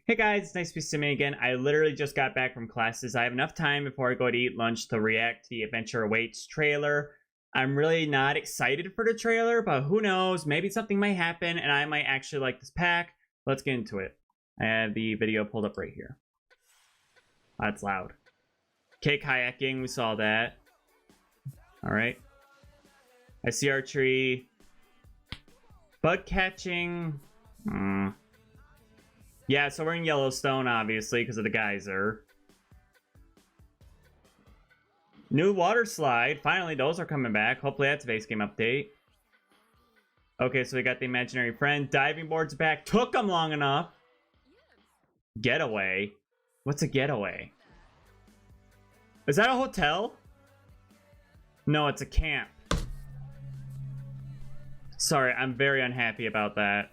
Hey guys, it's nice to see me again. I literally just got back from classes. I have enough time before I go to eat lunch to react to the Adventure Awaits trailer. I'm really not excited for the trailer, but who knows? Maybe something might happen and I might actually like this pack. Let's get into it. I have the video pulled up right here. That's loud. Okay, kayaking, we saw that. Alright. I see archery. Bug catching. Yeah, so we're in Yellowstone, obviously, because of the geyser. New water slide. Finally, those are coming back. Hopefully that's a base game update. Okay, so we got the imaginary friend. Diving board's back. Took them long enough. Getaway. What's a getaway? Is that a hotel? No, it's a camp. Sorry, I'm very unhappy about that.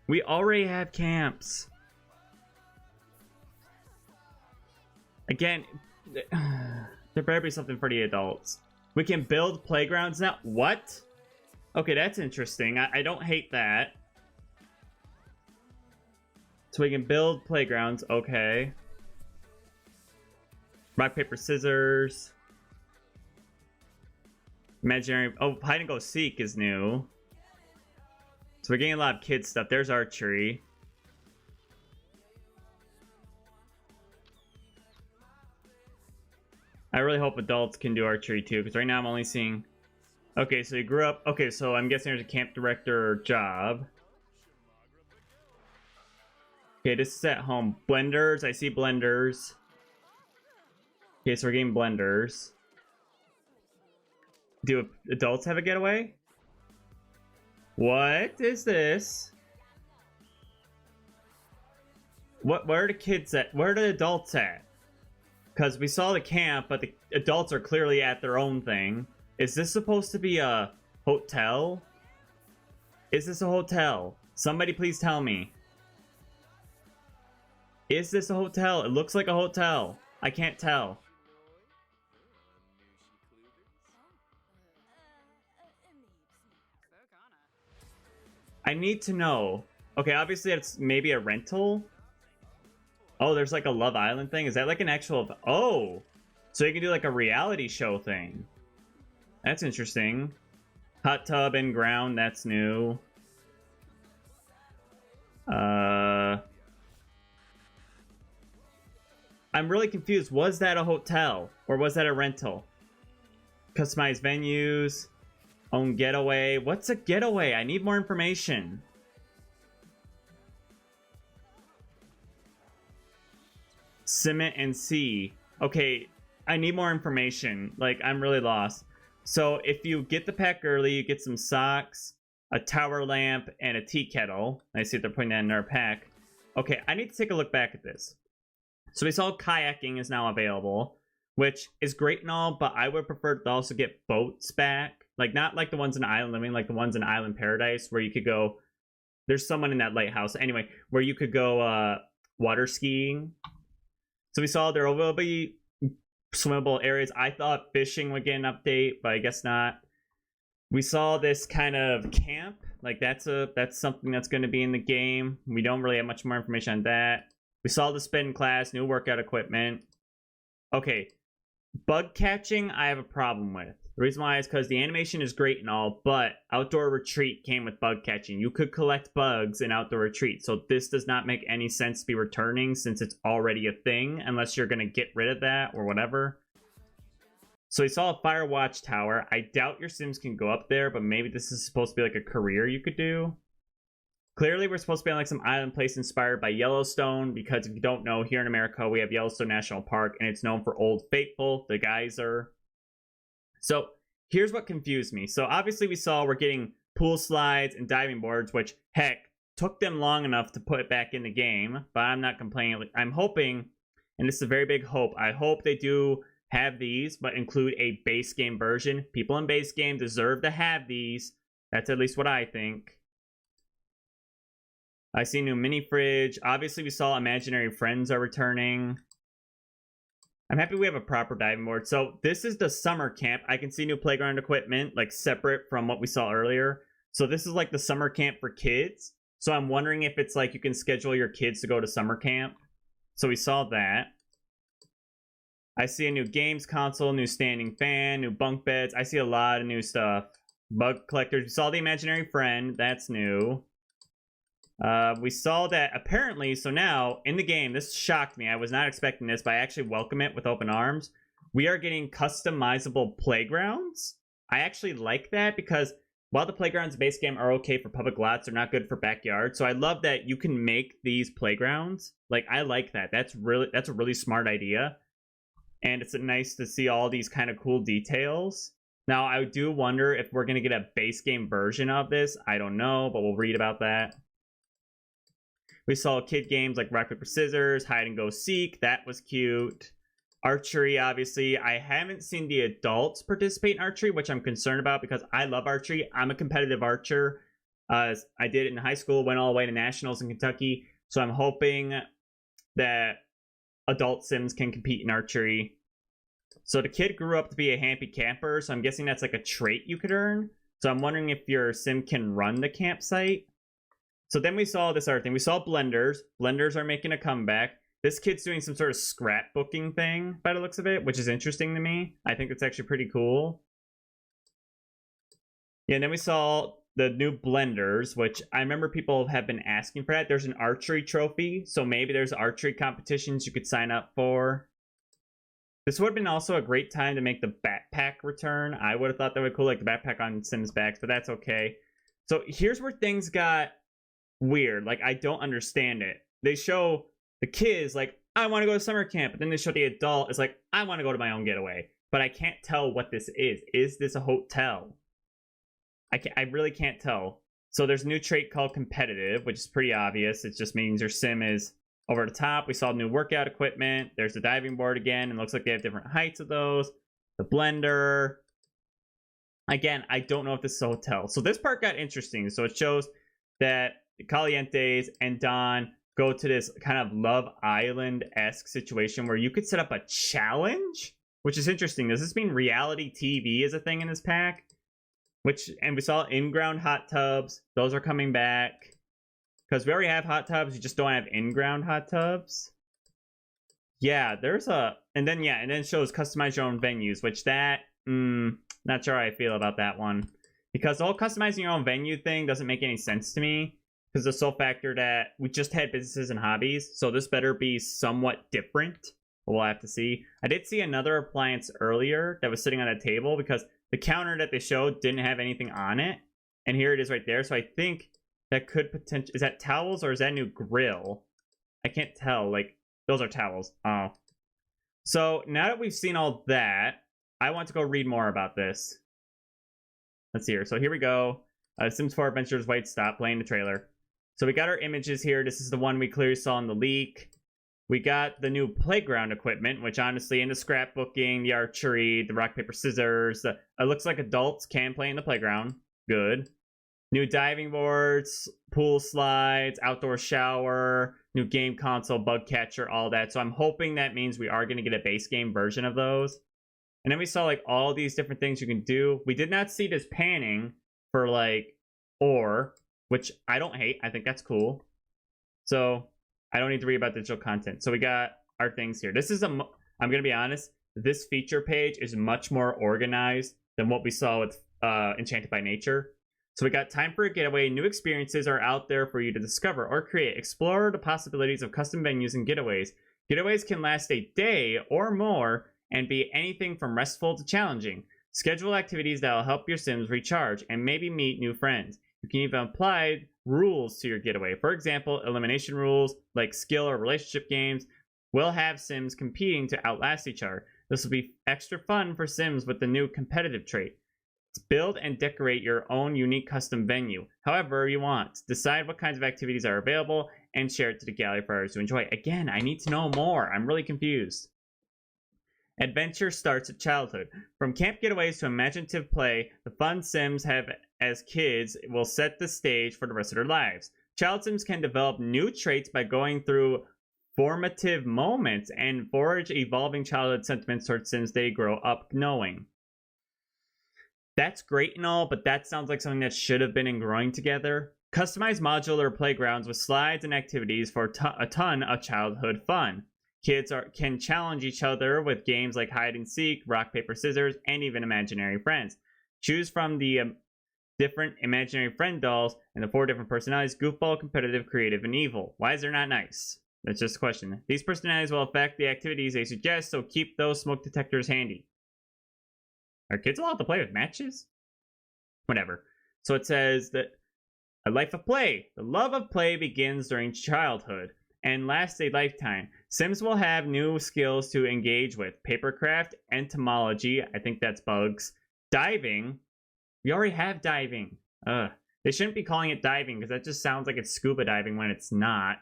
We already have camps. Again, there better be something for the adults. We can build playgrounds now. What? Okay, that's interesting. I don't hate that. So we can build playgrounds. Okay. Rock, paper, scissors. Imaginary. Oh, hide and go seek is new. So we're getting a lot of kids stuff. There's archery. I really hope adults can do archery too, because right now I'm only seeing... Okay, so you grew up... Okay, so I'm guessing there's a camp director job. Okay, this is at home. Blenders, I see blenders. Okay, so we're getting blenders. Do adults have a getaway? What is this? Where are the kids at? Where are the adults at? Because we saw the camp, but the adults are clearly at their own thing. Is this supposed to be a hotel? Is this a hotel? Somebody please tell me. Is this a hotel? It looks like a hotel. I can't tell. I need to know. Okay, obviously it's maybe a rental. Oh, there's like a Love Island thing. Is that like an actual... Oh! So you can do like a reality show thing. That's interesting. Hot tub and ground, that's new. I'm really confused. Was that a hotel? Or was that a rental? Customized venues. Own getaway. What's a getaway? I need more information. Cement and sea. Okay, I need more information. Like, I'm really lost. So, if you get the pack early, you get some socks, a tower lamp, and a tea kettle. I see they're putting that in our pack. Okay, I need to take a look back at this. So, we saw kayaking is now available, which is great and all, but I would prefer to also get boats back. Like, not like the ones in Island Living, like the ones in Island Paradise, where you could go... There's someone in that lighthouse. Anyway, where you could go water skiing. So we saw there will be swimmable areas. I thought fishing would get an update, but I guess not. We saw this kind of camp. Like, that's something that's going to be in the game. We don't really have much more information on that. We saw the spin class, new workout equipment. Okay, bug catching I have a problem with. The reason why is because the animation is great and all, but Outdoor Retreat came with bug catching. You could collect bugs in Outdoor Retreat, so this does not make any sense to be returning since it's already a thing, unless you're going to get rid of that or whatever. So we saw a fire watchtower. I doubt your Sims can go up there, but maybe this is supposed to be like a career you could do. Clearly, we're supposed to be on like some island place inspired by Yellowstone, because if you don't know, here in America, we have Yellowstone National Park, and it's known for Old Faithful, the geyser. So here's what confused me. So obviously we saw we're getting pool slides and diving boards, which, heck, took them long enough to put it back in the game, but I'm not complaining. I'm hoping, and this is a very big hope, I hope they do have these, but include a base game version. People in base game deserve to have these. That's at least what I think. I see new mini fridge. Obviously we saw imaginary friends are returning. I'm happy we have a proper diving board. So this is the summer camp. I can see new playground equipment, like separate from what we saw earlier. So this is like the summer camp for kids. So I'm wondering if it's like you can schedule your kids to go to summer camp. So we saw that. I see a new games console, new standing fan, new bunk beds. I see a lot of new stuff. Bug collectors. We saw the imaginary friend. That's new. We saw that apparently, so now in the game, this shocked me. I was not expecting this, but I actually welcome it with open arms. We are getting customizable playgrounds. I actually like that because while the playgrounds base game are okay for public lots, they're not good for backyard. So I love that you can make these playgrounds. Like, I like that. That's a really smart idea. And it's nice to see all these kind of cool details. Now, I do wonder if we're going to get a base game version of this. I don't know, but we'll read about that. We saw kid games like Rock, Paper, Scissors, Hide and Go Seek. That was cute. Archery, obviously. I haven't seen the adults participate in archery, which I'm concerned about because I love archery. I'm a competitive archer. I did it in high school, went all the way to nationals in Kentucky. So I'm hoping that adult Sims can compete in archery. So the kid grew up to be a happy camper, so I'm guessing that's like a trait you could earn. So I'm wondering if your sim can run the campsite. So then we saw this other thing. We saw blenders. Blenders are making a comeback. This kid's doing some sort of scrapbooking thing by the looks of it, which is interesting to me. I think it's actually pretty cool. Yeah, and then we saw the new blenders, which I remember people have been asking for that. There's an archery trophy, so maybe there's archery competitions you could sign up for. This would have been also a great time to make the backpack return. I would have thought that would be cool, like the backpack on Sims backs, but that's okay. So here's where things got weird. Like, I don't understand it. They show the kids, like, I want to go to summer camp, but then they show the adult, it's like, I want to go to my own getaway. But I can't tell what this is. Is this a hotel? I really can't tell. So there's a new trait called competitive, which is pretty obvious. It just means your sim is over the top. We saw new workout equipment. There's the diving board again, and it looks like they have different heights of those. The blender. Again, I don't know if this is a hotel. So this part got interesting. So it shows that Calientes and Don go to this kind of Love Island-esque situation where you could set up a challenge, which is interesting. Does this mean reality TV is a thing in this pack? And we saw in-ground hot tubs. Those are coming back. Because we already have hot tubs, you just don't have in-ground hot tubs. Yeah, there's a... And then it shows customize your own venues, which that... not sure how I feel about that one. Because the whole customizing your own venue thing doesn't make any sense to me. Because the sole factor that we just had businesses and hobbies. So this better be somewhat different. We'll have to see. I did see another appliance earlier that was sitting on a table because the counter that they showed didn't have anything on it. And here it is right there. So I think that could potentially... Is that towels or is that a new grill? I can't tell. Like, those are towels. Oh. So now that we've seen all that, I want to go read more about this. Let's see here. So here we go. Sims 4 Adventures White. Stop playing the trailer. So we got our images here. This is the one we clearly saw in the leak. We got the new playground equipment, which honestly, in the scrapbooking, the archery, the rock, paper, scissors, it looks like adults can play in the playground. Good. New diving boards, pool slides, outdoor shower, new game console, bug catcher, all that. So I'm hoping that means we are going to get a base game version of those. And then we saw like all these different things you can do. We did not see this panning for like ore, which I don't hate. I think that's cool. So I don't need to read about digital content. So we got our things here. This is I'm going to be honest. This feature page is much more organized than what we saw with Enchanted by Nature. So we got time for a getaway. New experiences are out there for you to discover or create. Explore the possibilities of custom venues and getaways. Getaways can last a day or more and be anything from restful to challenging. Schedule activities that will help your Sims recharge and maybe meet new friends. You can even apply rules to your getaway. For example, elimination rules like skill or relationship games will have Sims competing to outlast each other. This will be extra fun for Sims with the new competitive trait. Build and decorate your own unique custom venue, however you want. Decide what kinds of activities are available and share it to the gallery for others to enjoy. Again, I need to know more. I'm really confused. Adventure starts at childhood. From camp getaways to imaginative play, the fun Sims have as kids will set the stage for the rest of their lives. Child Sims can develop new traits by going through formative moments and forge evolving childhood sentiments towards Sims they grow up knowing. That's great and all, but that sounds like something that should have been in Growing Together. Customize modular playgrounds with slides and activities for a ton of childhood fun. Kids can challenge each other with games like hide and seek, rock, paper, scissors, and even imaginary friends. Choose from the different imaginary friend dolls and the 4 different personalities: goofball, competitive, creative, and evil. Why is there not nice? That's just a question. These personalities will affect the activities they suggest, so keep those smoke detectors handy. Are kids allowed to play with matches? Whatever. So it says that a life of play. The love of play begins during childhood and lasts a lifetime. Sims will have new skills to engage with: papercraft, entomology, I think that's bugs, diving. We already have diving. They shouldn't be calling it diving because that just sounds like it's scuba diving when it's not.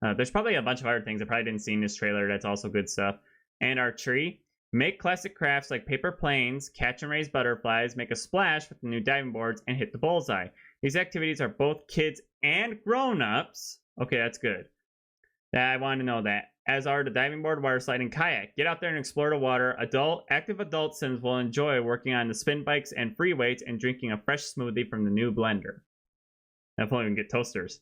There's probably a bunch of other things I probably didn't see in this trailer that's also good stuff. And archery. Make classic crafts like paper planes, catch and raise butterflies, make a splash with the new diving boards, and hit the bullseye. These activities are both kids and grown-ups. Okay, that's good. I want to know that. As are the diving board, water slide, and kayak. Get out there and explore the water. Active adult Sims will enjoy working on the spin bikes and free weights and drinking a fresh smoothie from the new blender. Definitely can get toasters.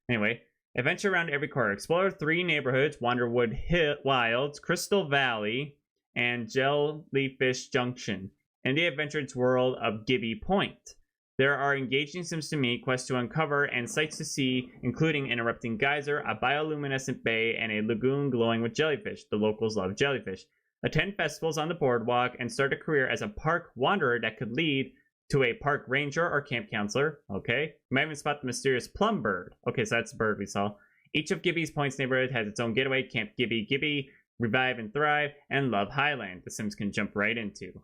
Anyway, adventure around every corner. Explore 3 neighborhoods: Wanderwood Wilds, Crystal Valley, and Jellyfish Junction, in the adventurous world of Gibby Point. There are engaging Sims to meet, quests to uncover, and sights to see, including an erupting geyser, a bioluminescent bay, and a lagoon glowing with jellyfish. The locals love jellyfish. Attend festivals on the boardwalk and start a career as a park wanderer that could lead to a park ranger or camp counselor. Okay. You might even spot the mysterious plum bird. Okay, so that's the bird we saw. Each of Gibby's Point's neighborhood has its own getaway: Camp Gibby, Revive and Thrive, and Love Highland. The Sims can jump right into.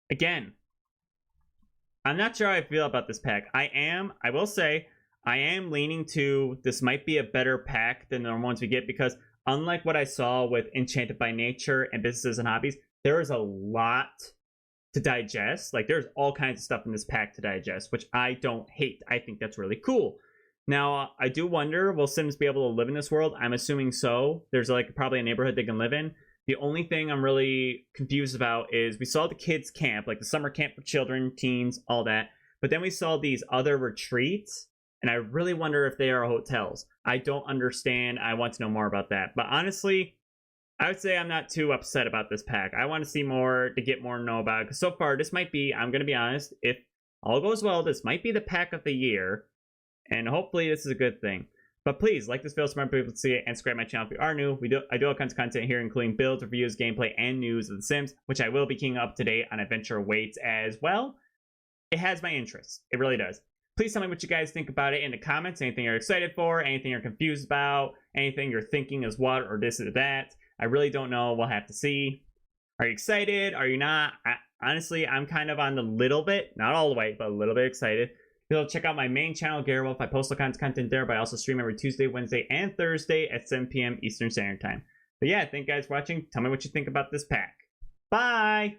Again, I'm not sure how I feel about this pack. I will say, I am leaning to this might be a better pack than the normal ones we get, because unlike what I saw with Enchanted by Nature and Businesses and Hobbies, there is a lot to digest. Like, there's all kinds of stuff in this pack to digest, which I don't hate. I think that's really cool. Now, I do wonder, will Sims be able to live in this world? I'm assuming so. There's like probably a neighborhood they can live in. The only thing I'm really confused about is we saw the kids camp, like the summer camp for children, teens, all that. But then we saw these other retreats, and I really wonder if they are hotels. I don't understand. I want to know more about that. But honestly, I would say I'm not too upset about this pack. I want to see more to get more to know about it. Because so far, this might be, I'm going to be honest, if all goes well, this might be the pack of the year. And hopefully this is a good thing. But please, like this video so more people to see it, and subscribe to my channel if you are new. I do all kinds of content here, including builds, reviews, gameplay, and news of The Sims, which I will be keeping up to date on adventure waits as well. It has my interest. It really does. Please tell me what you guys think about it in the comments. Anything you're excited for, anything you're confused about, anything you're thinking is what or this or that. I really don't know. We'll have to see. Are you excited? Are you not? Honestly, I'm kind of on the little bit, not all the way, but a little bit excited. You'll check out my main channel, garrcall. I post all kinds of content there, but I also stream every Tuesday, Wednesday, and Thursday at 7 p.m. Eastern Standard Time. But yeah, thank you guys for watching. Tell me what you think about this pack. Bye!